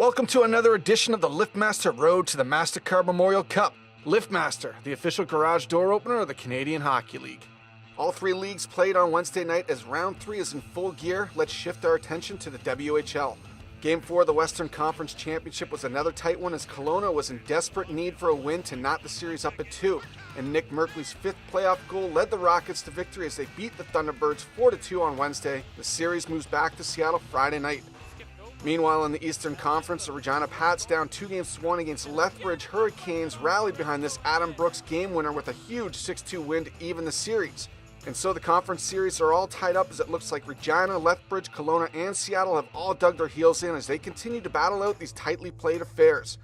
Welcome to another edition of the LiftMaster Road to the Mastercard Memorial Cup. LiftMaster, the official garage door opener of the Canadian Hockey League. All three leagues played on Wednesday night as round 3 is in full gear. Let's shift our attention to the WHL. Game 4 of the Western Conference Championship was another tight one as Kelowna was in desperate need for a win to knot the series up at 2. And Nick Merkley's 5th playoff goal led the Rockets to victory as they beat the Thunderbirds 4-2 on Wednesday. The series moves back to Seattle Friday night. Meanwhile, in the Eastern Conference, the Regina Pats down 2-1 against Lethbridge Hurricanes rallied behind this Adam Brooks game winner with a huge 6-2 win to even the series. And so the conference series are all tied up as it looks like Regina, Lethbridge, Kelowna, and Seattle have all dug their heels in as they continue to battle out these tightly played affairs.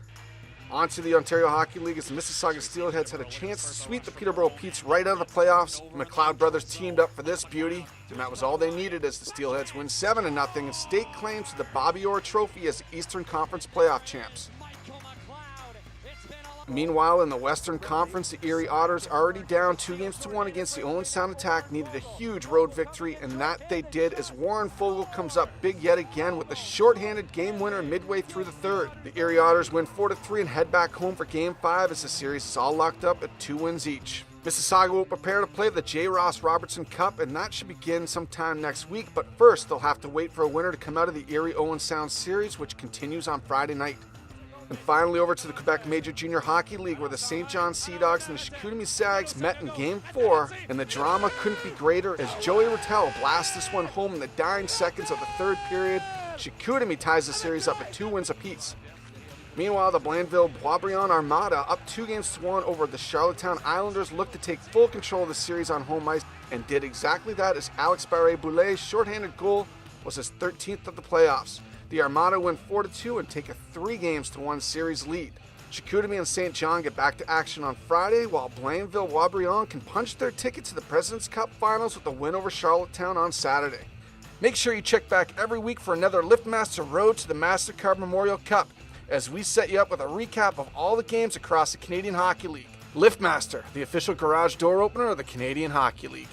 On to the Ontario Hockey League as the Mississauga Steelheads had a chance to sweep the Peterborough Petes right out of the playoffs. The McLeod brothers teamed up for this beauty, and that was all they needed as the Steelheads win 7-0 and stake claim to the Bobby Orr Trophy as the Eastern Conference playoff champs. Meanwhile, in the Western Conference, the Erie Otters, already down 2-1 against the Owen Sound Attack, needed a huge road victory, and that they did as Warren Fogle comes up big yet again with the shorthanded game winner midway through the third. The Erie Otters win 4-3 and head back home for Game 5 as the series is all locked up at 2 wins each. Mississauga will prepare to play the J. Ross Robertson Cup, and that should begin sometime next week, but first they'll have to wait for a winner to come out of the Erie Owen Sound series, which continues on Friday night. And finally over to the Quebec Major Junior Hockey League where the St. John Sea Dogs and the Chicoutimi Sags met in Game 4, and the drama couldn't be greater as Joey Rattel blasts this one home in the dying seconds of the third period. Chicoutimi ties the series up at 2 wins apiece. Meanwhile, the Blainville-Boisbriand Armada up 2-1 over the Charlottetown Islanders looked to take full control of the series on home ice and did exactly that as Alex Barré-Boulet's shorthanded goal was his 13th of the playoffs. The Armada win 4-2 and take a 3-1 series lead. Chicoutimi and St. John get back to action on Friday, while Blainville-Boisbriand can punch their ticket to the President's Cup Finals with a win over Charlottetown on Saturday. Make sure you check back every week for another LiftMaster Road to the Mastercard Memorial Cup, as we set you up with a recap of all the games across the Canadian Hockey League. LiftMaster, the official garage door opener of the Canadian Hockey League.